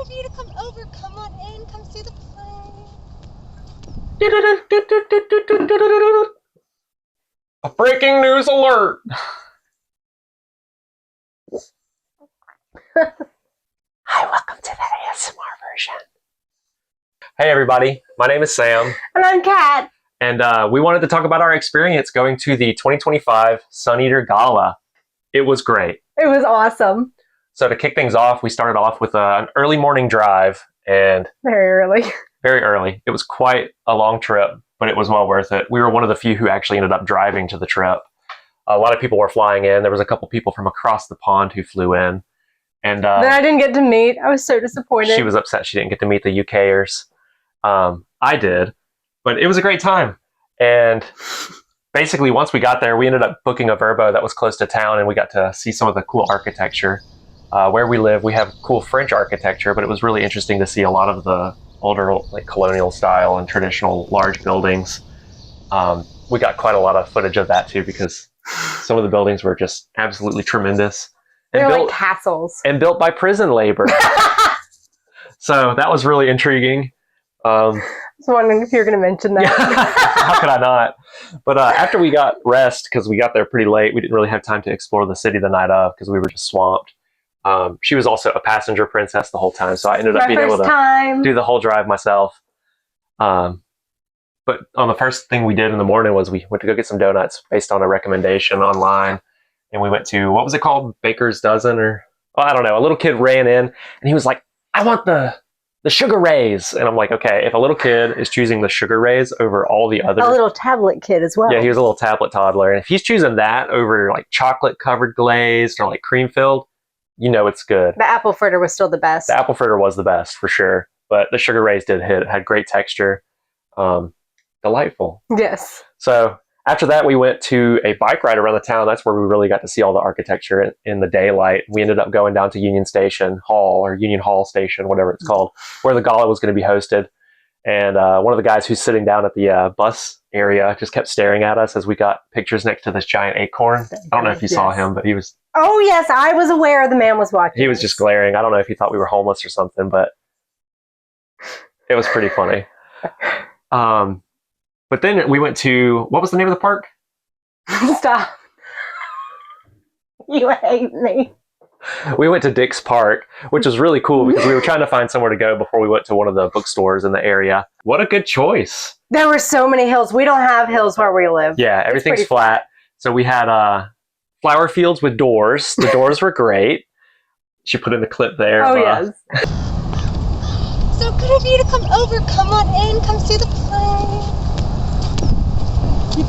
of you to come over. Come on in. Come see the play. A breaking news alert! Hi, welcome to the ASMR version. Hey everybody, my name is Sam. And I'm Kat. And we wanted to talk about our experience going to the 2025 Sun Eater Gala. It was great. It was awesome. So to kick things off, we started off with an early morning drive, and Very early. very early. It was quite a long trip, but it was well worth it. We were one of the few who actually ended up driving to the trip. A lot of people were flying in. There was a couple people from across the pond who flew in. And That I didn't get to meet. I was so disappointed. she was upset she didn't get to meet the UKers. I did, but it was a great time. And basically, once we got there, we ended up booking a Verbo that was close to town, and we got to see some of the cool architecture. Where we live, we have cool French architecture, but it was really interesting to see a lot of the older, like colonial style and traditional large buildings. We got quite a lot of footage of that too, because some of the buildings were just absolutely tremendous. And They're built, like castles. and built by prison labor. So that was really intriguing. I was wondering if you were going to mention that. How could I not? But after we got rest, because we got there pretty late, we didn't really have time to explore the city the night of because we were just swamped. She was also a passenger princess the whole time, so I ended up being able to do the whole drive myself. But on the first thing we did in the morning was we went to go get some donuts based on a recommendation online. And we went to, what was it called? Baker's Dozen, or, oh, I don't know. A little kid ran in and he was like, I want the Sugar Rays. And I'm like, okay, if a little kid is choosing the Sugar Rays over all the other. A little tablet kid as well. Yeah, he was a little tablet toddler. And if he's choosing that over like chocolate covered glazed or like cream filled, you know it's good. The apple fritter was still the best. The apple fritter was the best for sure. But the Sugar Rays did hit. It had great texture. Delightful. Yes. So after that, we went to a bike ride around the town. That's where we really got to see all the architecture in the daylight. We ended up going down to Union Station Hall, or Union Hall Station, whatever it's called, where the gala was going to be hosted. And one of the guys who's sitting down at the bus area just kept staring at us as we got pictures next to this giant acorn. I don't know if you saw him, but he was... Oh, yes, I was aware the man was watching. He was just glaring. I don't know if he thought we were homeless or something, but it was pretty funny. But then we went to, what was the name of the park? Stop. You hate me. We went to Dick's Park, which was really cool because we were trying to find somewhere to go before we went to one of the bookstores in the area. What a good choice. There were so many hills. We don't have hills where we live. Yeah, everything's flat. So we had flower fields with doors. The doors were great. She put in the clip there. Oh, yes. So good of you to come over. Come on in. Come see the play.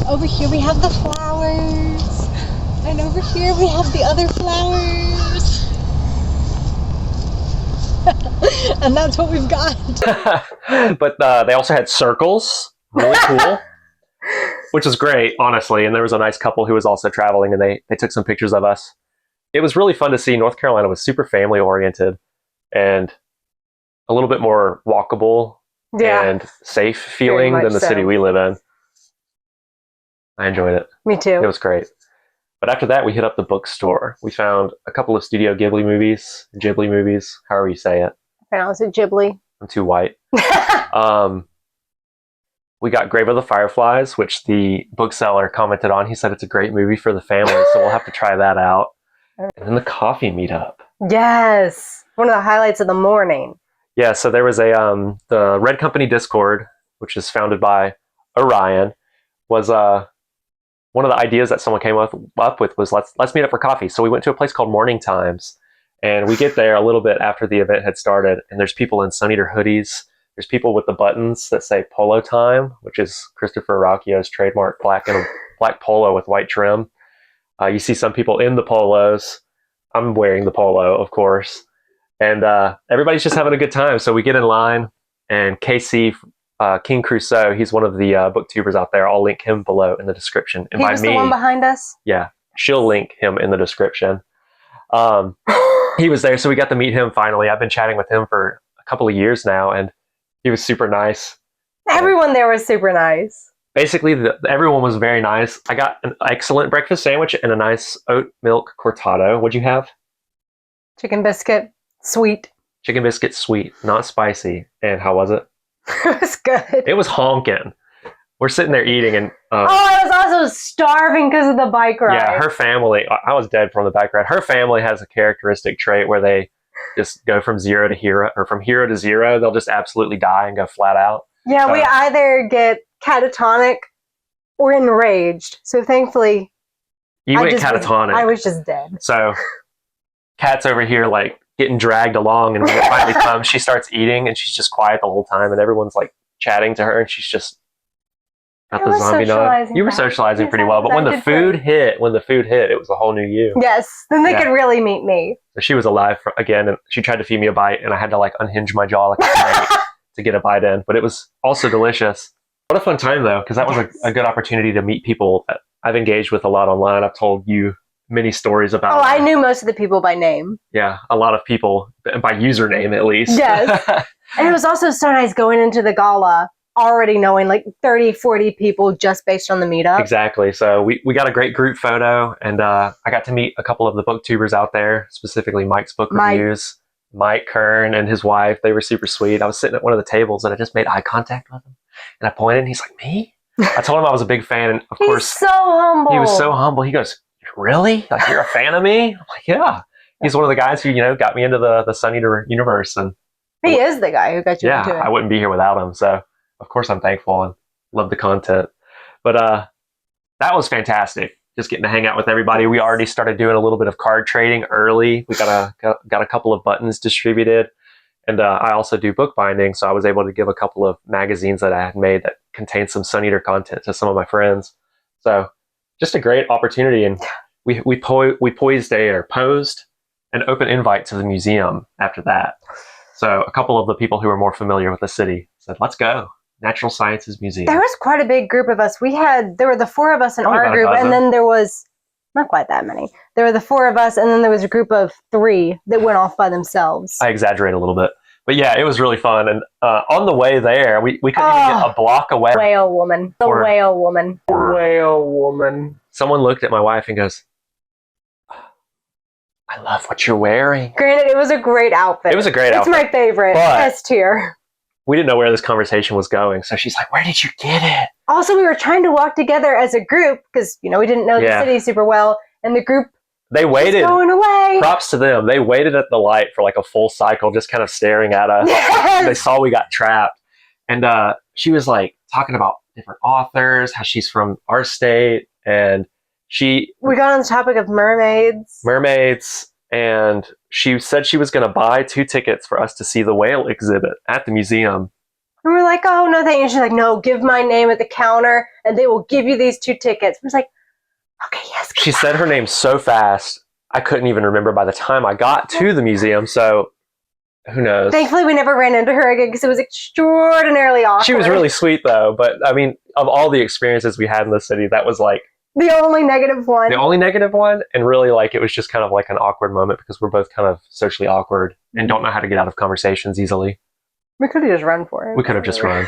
Over here we have the flowers. And over here we have the other flowers. And that's what we've got. But they also had circles. Really cool. Which was great, honestly. And there was a nice couple who was also traveling, and they took some pictures of us. It was really fun to see. North Carolina was super family oriented and a little bit more walkable and safe feeling than the city we live in. I enjoyed it. Me too. It was great. But after that, we hit up the bookstore. We found a couple of Studio Ghibli movies, however you say it. I pronounce it Ghibli. I'm too white. We got Grave of the Fireflies, which the bookseller commented on. He said it's a great movie for the family, so we'll have to try that out. And then the coffee meetup. Yes. One of the highlights of the morning. Yeah, so there was the Red Company Discord, which is founded by Orion, was one of the ideas that someone came up with was let's meet up for coffee. So we went to a place called Morning Times, and we get there a little bit after the event had started, and there's people in Sun Eater hoodies. There's people with the buttons that say Polo Time, which is Christopher Ruocchio's trademark black polo with white trim. You see some people in the polos. I'm wearing the polo, of course. And everybody's just having a good time. So we get in line, and Casey King Crusoe, he's one of the booktubers out there. I'll link him below in the description. And he was the one behind us? Yeah, she'll link him in the description. He was there, so we got to meet him finally. I've been chatting with him for a couple of years now, and he was super nice. Everyone there was super nice. Basically, everyone was very nice. I got an excellent breakfast sandwich and a nice oat milk cortado. What'd you have? Chicken biscuit. Sweet. chicken biscuit sweet, not spicy. And how was it? It was good. It was honking. We're sitting there eating, and I was also starving because of the bike ride. yeah, her family. I was dead from the bike ride. Her family has a characteristic trait where they just go from zero to hero, or from hero to zero. They'll just absolutely die and go flat out. Yeah, So- we either get catatonic or enraged. So thankfully, You went catatonic. I was just dead. So, Kat's over here like getting dragged along, and when it finally comes, she starts eating, and she's just quiet the whole time, and everyone's like chatting to her, and she's just got I the was zombie nod. socializing You were back. socializing Yes, pretty I well, was. but when I the did food great. hit, it was a whole new you. Yes, then they Yeah. could really meet me. So she was alive again, and she tried to feed me a bite, and I had to like unhinge my jaw like a snake to get a bite in. But it was also delicious. What a fun time though, because that was a good opportunity to meet people that I've engaged with a lot online. I've told you many stories about. Oh, I knew most of the people by name. Yeah, a lot of people by username at least. Yes. And it was also so nice going into the gala already knowing like 30, 40 people just based on the meetup. Exactly. So we got a great group photo, and I got to meet a couple of the booktubers out there, specifically Mike's Book Reviews. Mike Kern and his wife, they were super sweet. I was sitting at one of the tables, and I just made eye contact with him. And I pointed, and he's like, me? I told him I was a big fan, and of He's course, so humble. he was so humble. He goes, really? Like, you're a fan of me? I'm like, yeah. He's one of the guys who, got me into the Sun Eater universe. And He is the guy who got you into yeah, it. I wouldn't be here without him. So, of course, I'm thankful and love the content. But that was fantastic. Just getting to hang out with everybody. We already started doing a little bit of card trading early. We got a couple of buttons distributed. And I also do bookbinding, so I was able to give a couple of magazines that I had made that contained some Sun Eater content to some of my friends. So just a great opportunity. And we posed an open invite to the museum after that. So a couple of the people who are more familiar with the city said, let's go. Natural Sciences Museum. There was quite a big group of us. There were the four of us in Probably our about a group, dozen. and then there was not quite that many. There were the four of us, and then there was a group of three that went off by themselves. I exaggerate a little bit. But yeah, it was really fun. And on the way there, we couldn't even get a block away. Whale woman. The Or- whale woman. Whale woman. Someone looked at my wife and goes, I love what you're wearing. Granted, it was a great outfit. It was a great outfit. It's my favorite. But- S tier. We didn't know where this conversation was going. So she's like, where did you get it? Also, we were trying to walk together as a group because, we didn't know Yeah. the city super well, and the group They was waited. going away. Props to them. They waited at the light for like a full cycle, just kind of staring at us. Yes. They saw we got trapped. And she was like talking about different authors, how she's from our state, and We got on the topic of mermaids. mermaids, and she said she was going to buy 2 tickets for us to see the whale exhibit at the museum. And we're like, oh, no, thank you. She's like, no, give my name at the counter, and they will give you these 2 tickets. I was like, okay, yes. She said her name so fast, I couldn't even remember by the time I got to the museum, so who knows? Thankfully, we never ran into her again because it was extraordinarily awkward. She was really sweet, though, but I mean, of all the experiences we had in the city, that was like the only negative one. the only negative one, and really like it was just kind of like an awkward moment because we're both kind of socially awkward and don't know how to get out of conversations easily. We could have just run for it. We could have just run.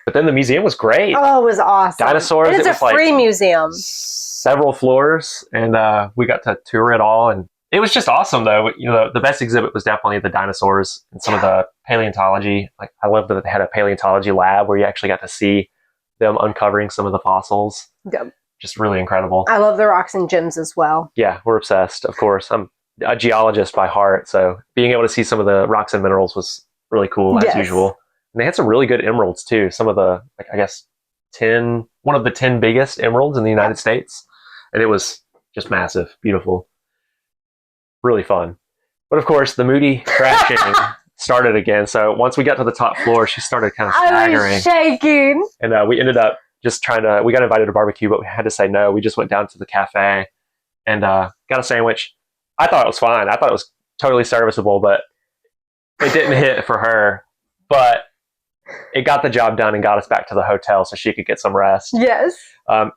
But then the museum was great. Oh, it was awesome. Dinosaurs, And it's it a was like- free museum. Several floors, and we got to tour it all, and it was just awesome though. The best exhibit was definitely the dinosaurs and some of the paleontology. Like, I loved that they had a paleontology lab where you actually got to see them uncovering some of the fossils. Yep. Just really incredible. I love the rocks and gems as well. Yeah, we're obsessed, of course. I'm a geologist by heart, so being able to see some of the rocks and minerals was really cool as Yes. usual. And they had some really good emeralds too. Some of the, like, I guess, one of the 10 biggest emeralds in the United States. And it was just massive, beautiful, really fun. But of course, the moody crashing started again. So once we got to the top floor, she started kind of I staggering. was shaking. And we ended up just we got invited to barbecue, but we had to say no. We just went down to the cafe and got a sandwich. I thought it was fine. I thought it was totally serviceable, but it didn't hit for her. But it got the job done and got us back to the hotel so she could get some rest. Yes.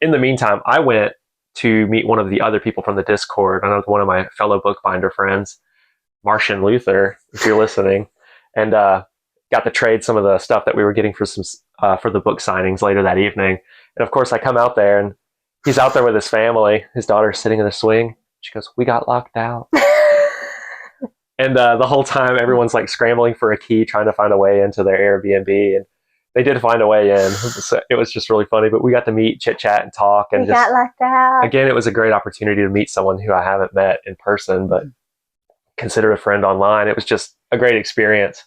In the meantime, I went to meet one of the other people from the Discord. I know one of my fellow bookbinder friends, Martian Luther, if you're listening, and got to trade some of the stuff that we were getting for the book signings later that evening. And of course, I come out there and he's out there with his family. His daughter's sitting in the swing. She goes, "We got locked out." And And the whole time, everyone's like scrambling for a key, trying to find a way into their Airbnb. And they did find a way in. So it was just really funny. But we got to meet, chit chat, and talk. And We got locked out. again, it was a great opportunity to meet someone who I haven't met in person, but consider a friend online. It was just a great experience.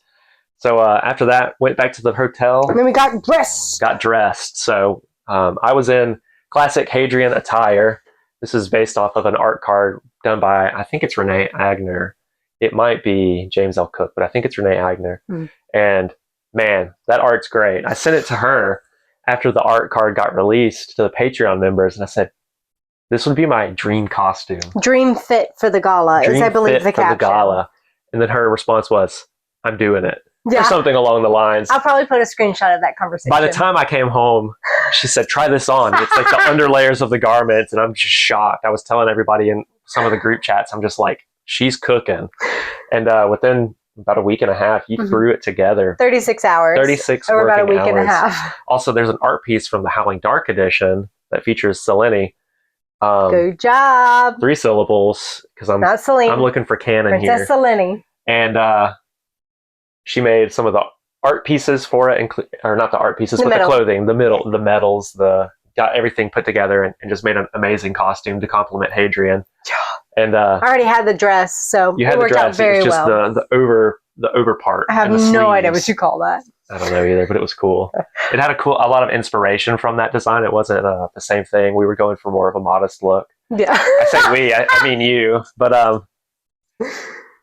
So after that, went back to the hotel. And then we got dressed. Got dressed. So I was in classic Hadrian attire. This is based off of an art card done by, I think it's Renee Agner. It might be James L. Cook, but I think it's Renee Agner. And man, that art's great. I sent it to her after the art card got released to the Patreon members, and I said, this would be my dream costume. Dream fit for the gala is, I believe, the caption. The gala. And then her response was, I'm doing it. Yeah. Or something along the lines. I'll probably put a screenshot of that conversation. By the time I came home, she said, try this on. It's like the underlayers of the garment. And I'm just shocked. I was telling everybody in some of the group chats, I'm just like, she's cooking. And within about a week and a half, you threw it together. 36 hours. 36 over about a week hours. and a half. Also, there's an art piece from the Howling Dark edition that features Selene. Good job. 3 syllables, because Not Celine. I'm looking for canon Princess here. Selene. And she made some of the art pieces for it, or not the art pieces, but the clothing, the medals, got everything put together and just made an amazing costume to complement Hadrian. And I already had the dress, so you had it worked the out dress. very it was just well. the over part. I have no idea what you call that. I don't know either, but it was cool. It had a lot of inspiration from that design. It wasn't the same thing. We were going for more of a modest look. Yeah. I say we, I mean you. But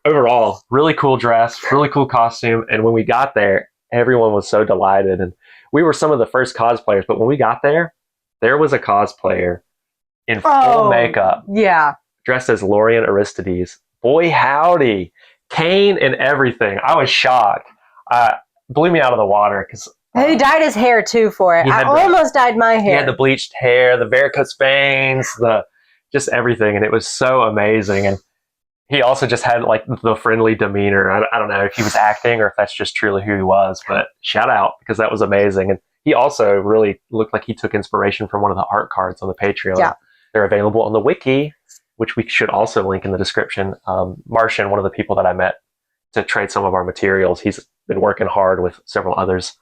overall, really cool dress, really cool costume. And when we got there, everyone was so delighted. And we were some of the first cosplayers. But when we got there was a cosplayer in full makeup. Yeah. Dressed as Lorien Aristides. Boy, howdy. Cane and everything. I was shocked. Blew me out of the water because he dyed his hair too for it. I almost dyed my hair. He had the bleached hair, the varicose veins, just everything, and it was so amazing. And he also just had like the friendly demeanor. I don't know if he was acting or if that's just truly who he was, but shout out because that was amazing. And he also really looked like he took inspiration from one of the art cards on the Patreon. Yeah. They're available on the wiki, which we should also link in the description. Martian, one of the people that I met to trade some of our materials, he's been working hard with several others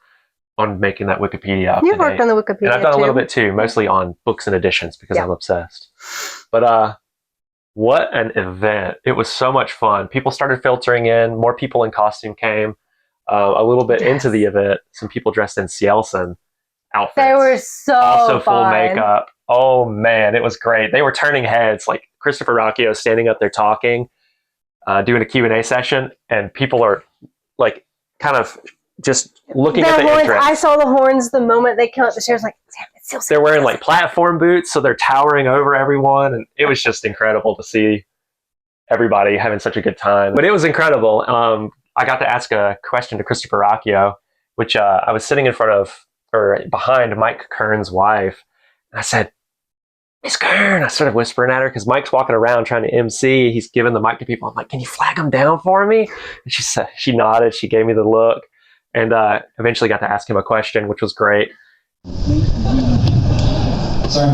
on making that Wikipedia up. You've worked on the Wikipedia and I've done a little bit too, mostly on books and editions because I'm obsessed. But what an event. It was so much fun. People started filtering in. More people in costume came. A little bit into the event, some people dressed in Cielson outfits. They were so also fun. full makeup. Oh man, it was great. They were turning heads. Like Christopher Ruocchio standing up there talking, doing a Q&A session, and people are like kind of just looking at the horns, entrance. I saw the horns the moment they came up the stairs. Like, it's Cielson. They're wearing like platform boots, so they're towering over everyone, and it was just incredible to see everybody having such a good time. But it was incredible. I got to ask a question to Christopher Ruocchio, which I was sitting in front of, or behind Mike Kern's wife, and I said, Miss Kern, I started whispering at her because Mike's walking around trying to MC. He's giving the mic to people. I'm like, can you flag him down for me? And she nodded. She gave me the look, and eventually got to ask him a question, which was great. Sorry.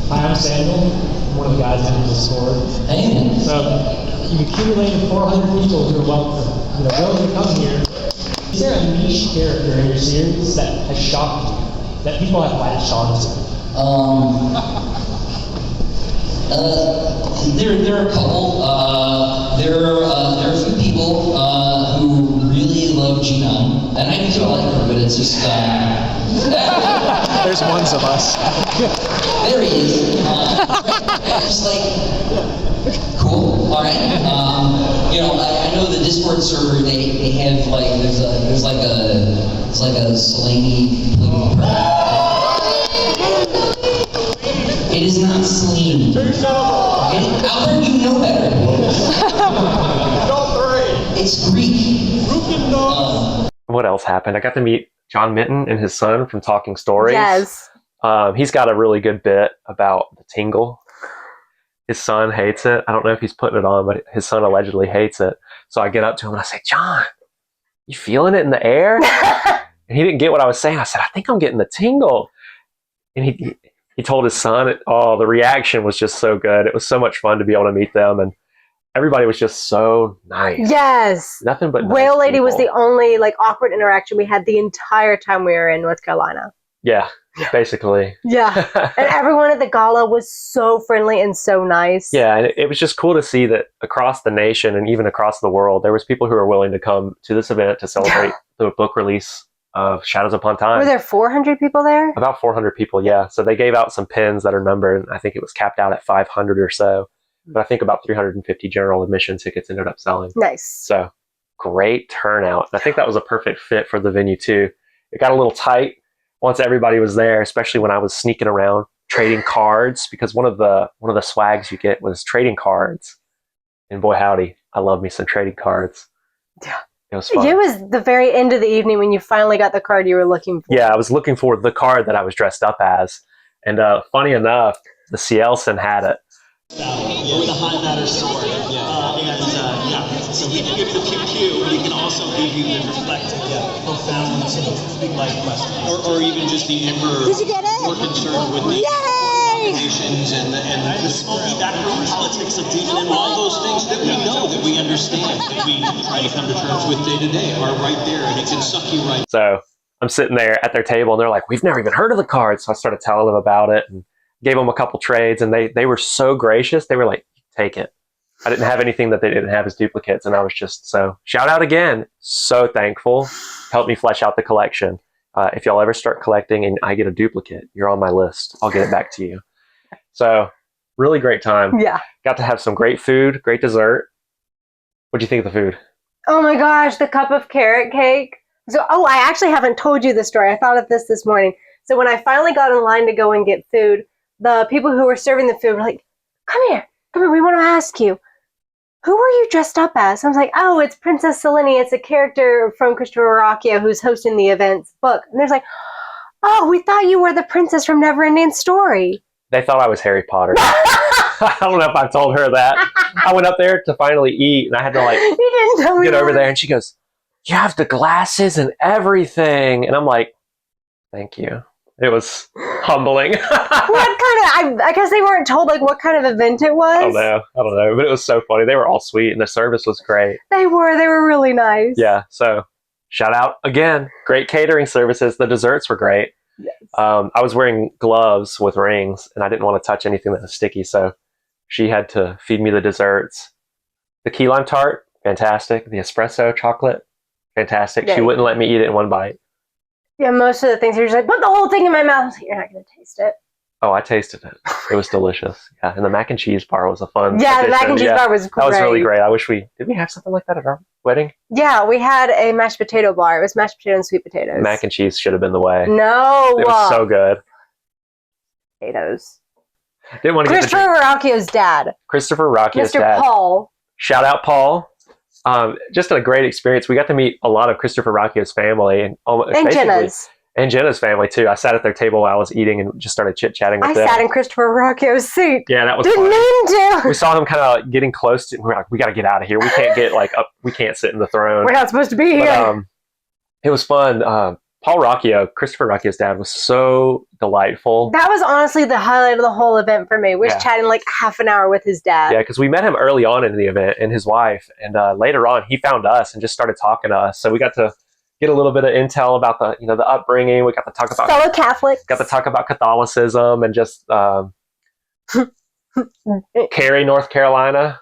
Hi, I'm Samuel. I'm one of the guys in the store. Hey. So you've accumulated 400 people who are willing to come here. Is there a niche character in your series that has shocked you, that people have latched on to? There are a couple. There are a few people who really love Genome, and I do like her, but it's just There's ones of us. there he is. Just like cool. All right. I know the Discord server. They have like there's like a Selene. It is not Selene. Albert, you know better. It's Greek. What else happened? I got to meet John Minton and his son from Talking Stories. Yes. He's got a really good bit about the tingle. His son hates it. I don't know if he's putting it on, but his son allegedly hates it. So I get up to him and I say, John, you feeling it in the air? And he didn't get what I was saying. I said, I think I'm getting the tingle. And he told his son, the reaction was just so good. It was so much fun to be able to meet them. And everybody was just so nice. Yes. Nothing but nice Whale Lady was people. the only like awkward interaction we had the entire time we were in North Carolina. Yeah, basically. Yeah. And everyone at the gala was so friendly and so nice. Yeah, and it was just cool to see that across the nation and even across the world, there was people who were willing to come to this event to celebrate the book release of Shadows Upon Time. Were there 400 people there? About 400 people, yeah. So they gave out some pins that are numbered. I think it was capped out at 500 or so. But I think about 350 general admission tickets ended up selling. Nice. So great turnout. And I think that was a perfect fit for the venue too. It got a little tight once everybody was there, especially when I was sneaking around trading cards, because one of the swags you get was trading cards. And boy howdy, I love me some trading cards. Yeah. It was fun. It was the very end of the evening when you finally got the card you were looking for. Yeah, I was looking for the card that I was dressed up as. And funny enough, the Cielson had it. With a high matter sword. So he can give you the pew, but he can also give you the reflective, profound, big life question. Or even just the emperor. Did you get it? More concerned with the nations and the smoky backroom politics of demon and all those things that we know, that we understand, that we try to come to terms with day to day are right there, and it can suck you right. So I'm sitting there at their table, and they're like, "We've never even heard of the card." So I started telling them about it and gave them a couple trades, and they were so gracious. They were like, "Take it." I didn't have anything that they didn't have as duplicates, and I was just so shout out again. So thankful. Helped me flesh out the collection. If y'all ever start collecting and I get a duplicate, you're on my list. I'll get it back to you. So really great time. Yeah. Got to have some great food, great dessert. What'd you think of the food? Oh my gosh, the cup of carrot cake. So, I actually haven't told you this story. I thought of this morning. So when I finally got in line to go and get food, the people who were serving the food were like, come here, we want to ask you, who were you dressed up as? I was like, oh, it's Princess Selene. It's a character from Christopher Ruocchio who's hosting the event's book. And there's like, oh, we thought you were the princess from Neverending Story. They thought I was Harry Potter. I don't know if I told her that. I went up there to finally eat, and I had to You didn't tell me get over that. there, and she goes, you have the glasses and everything. And I'm like, thank you. It was humbling. I guess they weren't told like what kind of event it was. I don't know. But it was so funny. They were all sweet, and the service was great. They were really nice. Yeah, so shout out again. Great catering services. The desserts were great. Yes. I was wearing gloves with rings, and I didn't want to touch anything that was sticky, so she had to feed me the desserts. The key lime tart, fantastic. The espresso chocolate, fantastic. Yeah. She wouldn't let me eat it in one bite. Yeah, most of the things, you're just like, put the whole thing in my mouth. I was like, you're not going to taste it. Oh, I tasted it. It was delicious. Yeah, and the mac and cheese bar was a fun. Yeah, the addition. mac and cheese bar was great. That was really great. I wish did we have something like that at our wedding? Yeah, we had a mashed potato bar. It was mashed potato and sweet potatoes. Mac and cheese should have been the way. No. It was so good. Potatoes. Didn't want to get the Christopher Ruocchio's dad. Christopher Ruocchio's Mr. dad. Paul. Shout out, Paul. Just a great experience. We got to meet a lot of Christopher Ruocchio's family and Jenna's. And Jenna's family too. I sat at their table while I was eating and just started chit chatting with them. I sat in Christopher Ruocchio's seat. Yeah, that was Didn't fun. mean to. We saw him kind of getting close to. We're like, we got to get out of here. We can't get like up. We can't sit in the throne. We're not supposed to be here. But, it was fun. Paul Ruocchio, Christopher Ruocchio's dad, was so delightful. That was honestly the highlight of the whole event for me. We was chatting like half an hour with his dad. Yeah, because we met him early on in the event and his wife, and later on he found us and just started talking to us. So we got to get a little bit of intel about the upbringing. We got to talk about fellow Catholics. Got to talk about Catholicism and just Cary, North Carolina.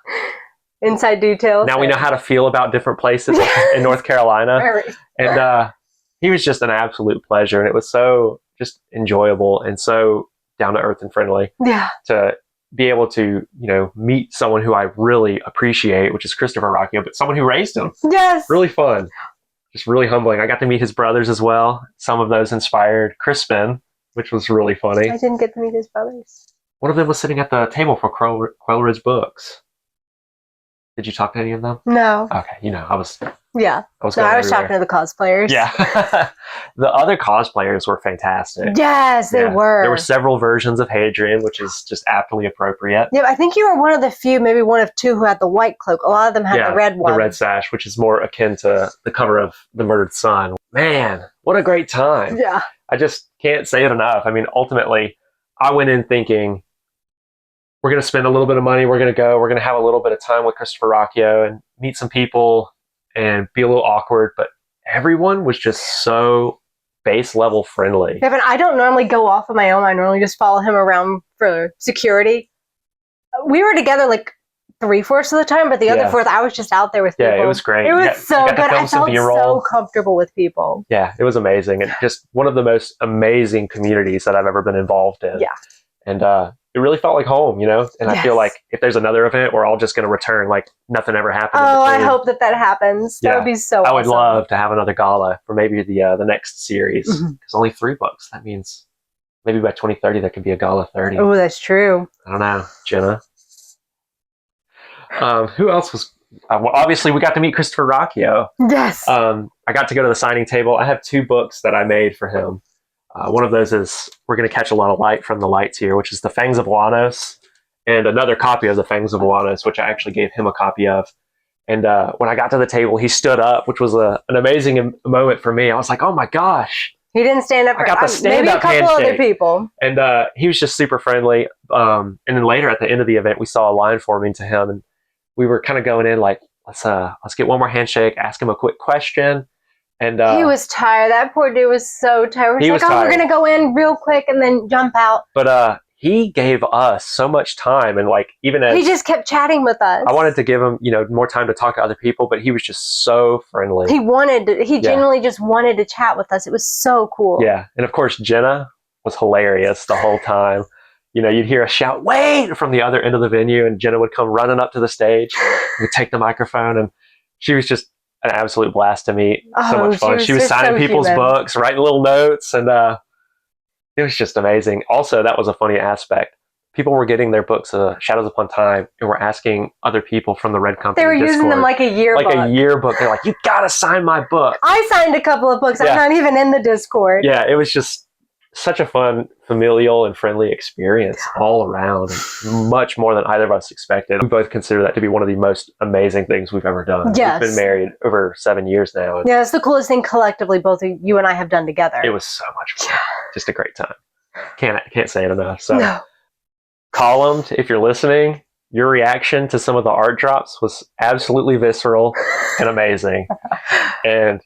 Inside details. Now we know how to feel about different places in North Carolina. And he was just an absolute pleasure, and it was so just enjoyable and so down to earth and friendly. Yeah. To be able to, meet someone who I really appreciate, which is Christopher Ruocchio, but someone who raised him. Yes. Really fun. Just really humbling. I got to meet his brothers as well. Some of those inspired Crispin, which was really funny. I didn't get to meet his brothers. One of them was sitting at the table for Quail Ridge Books. Did you talk to any of them? No. Okay, I was Yeah. I was talking to the cosplayers. Yeah. The other cosplayers were fantastic. Yes, they were. There were several versions of Hadrian, which is just aptly appropriate. Yeah, I think you were one of the few, maybe one of two, who had the white cloak. A lot of them had the red one. The red sash, which is more akin to the cover of The Murdered Son. Man, what a great time. Yeah. I just can't say it enough. I mean, ultimately, I went in thinking we're going to spend a little bit of money. We're going to go. We're going to have a little bit of time with Christopher Ruocchio and meet some people and be a little awkward. But everyone was just so base level friendly. Devin, I don't normally go off on my own. I normally just follow him around for security. We were together like 3/4 of the time, but the other fourth, I was just out there with people. Yeah, it was great. It was so good. I felt so comfortable with people. Yeah, it was amazing. And just one of the most amazing communities that I've ever been involved in. Yeah. And it really felt like home, you know? And I feel like if there's another event, we're all just going to return like nothing ever happened. Oh, I hope that happens. That would be so awesome. I would love to have another gala for maybe the next series. Because only 3 books. That means maybe by 2030 there could be a gala 30. Oh, that's true. I don't know. Jenna? Who else was... well, obviously, we got to meet Christopher Ruocchio. Yes. I got to go to the signing table. I have 2 books that I made for him. One of those is We're Going to Catch a Lot of Light from the Lights Here, which is The Fangs of Wananos, and another copy of The Fangs of Wananos, which I actually gave him a copy of. And when I got to the table, he stood up, which was an amazing moment for me. I was like, oh my gosh. He didn't stand up for I got the stand up maybe a couple other people. And he was just super friendly. And then later at the end of the event, we saw a line forming to him, and we were kind of going in like, let's get one more handshake, ask him a quick question. And he was tired. That poor dude was so tired. He's like, oh, we're going to go in real quick and then jump out. But he gave us so much time. And like, even as he just kept chatting with us. I wanted to give him, more time to talk to other people, but he was just so friendly. He genuinely just wanted to chat with us. It was so cool. Yeah. And of course, Jenna was hilarious the whole time. You'd hear a shout, wait, from the other end of the venue, and Jenna would come running up to the stage, would take the microphone, and she was just an absolute blast to meet. So much fun. She was signing people's books, writing little notes, and it was just amazing. Also, that was a funny aspect. People were getting their books, Shadows Upon Time, and were asking other people from the Red Company They were using them like a yearbook. Like a yearbook. They're like, you gotta sign my book. I signed a couple of books. I'm not even in the Discord. Yeah, it was just such a fun, familial, and friendly experience all around. Much more than either of us expected. We both consider that to be one of the most amazing things we've ever done. Yes. We've been married over 7 years now. Yeah, it's the coolest thing collectively both you and I have done together. It was so much fun. Just a great time. Can't say it enough. So, Columned, if you're listening, your reaction to some of the art drops was absolutely visceral and amazing. And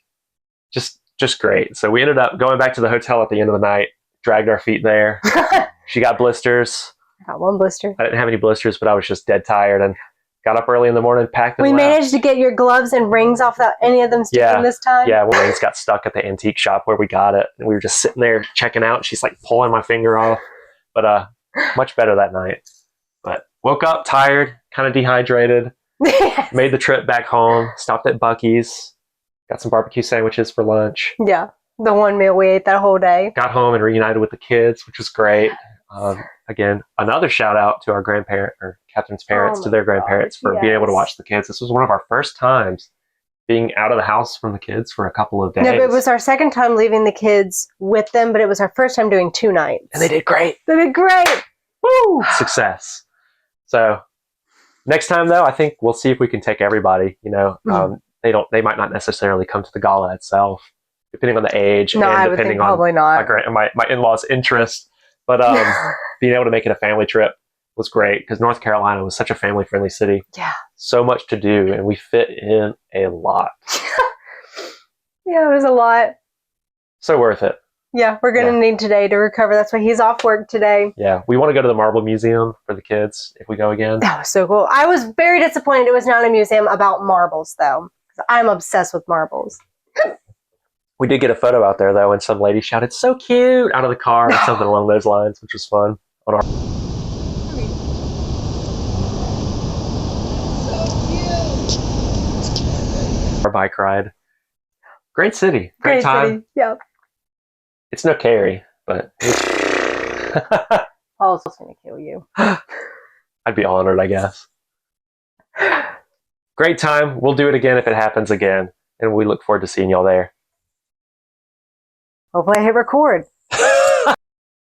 just great. So we ended up going back to the hotel at the end of the night, dragged our feet there. She got blisters. I got 1 blister. I didn't have any blisters, but I was just dead tired and got up early in the morning, packed them. We managed to get your gloves and rings off without any of them sticking this time. Yeah, well, rings got stuck at the antique shop where we got it. And we were just sitting there checking out. And she's like pulling my finger off. But much better that night. But woke up tired, kind of dehydrated. Made the trip back home, stopped at Buc-ee's. Got some barbecue sandwiches for lunch. Yeah, the one meal we ate that whole day. Got home and reunited with the kids, which was great. Again, another shout out to our Catherine's parents, to their grandparents for being able to watch the kids. This was one of our first times being out of the house from the kids for a couple of days. No, but it was our second time leaving the kids with them, but it was our first time doing 2 nights. And they did great. They did great. Woo! Success. So next time, though, I think we'll see if we can take everybody. They might not necessarily come to the gala itself, depending on the age and depending on probably not. my in-laws' interest. But being able to make it a family trip was great because North Carolina was such a family-friendly city. Yeah. So much to do, and we fit in a lot. Yeah, it was a lot. So worth it. Yeah, we're going to need today to recover. That's why he's off work today. Yeah, we want to go to the Marble Museum for the kids if we go again. That was so cool. I was very disappointed it was not a museum about marbles, though. I'm obsessed with marbles. We did get a photo out there, though, and some lady shouted, so cute, out of the car, or something along those lines, which was fun. On our bike ride. Great city. Great time. City. Yeah. It's no Carrie, but Paul's just going to kill you. I'd be honored, I guess. Great time. We'll do it again if it happens again. And we look forward to seeing y'all there. Hopefully I hit record.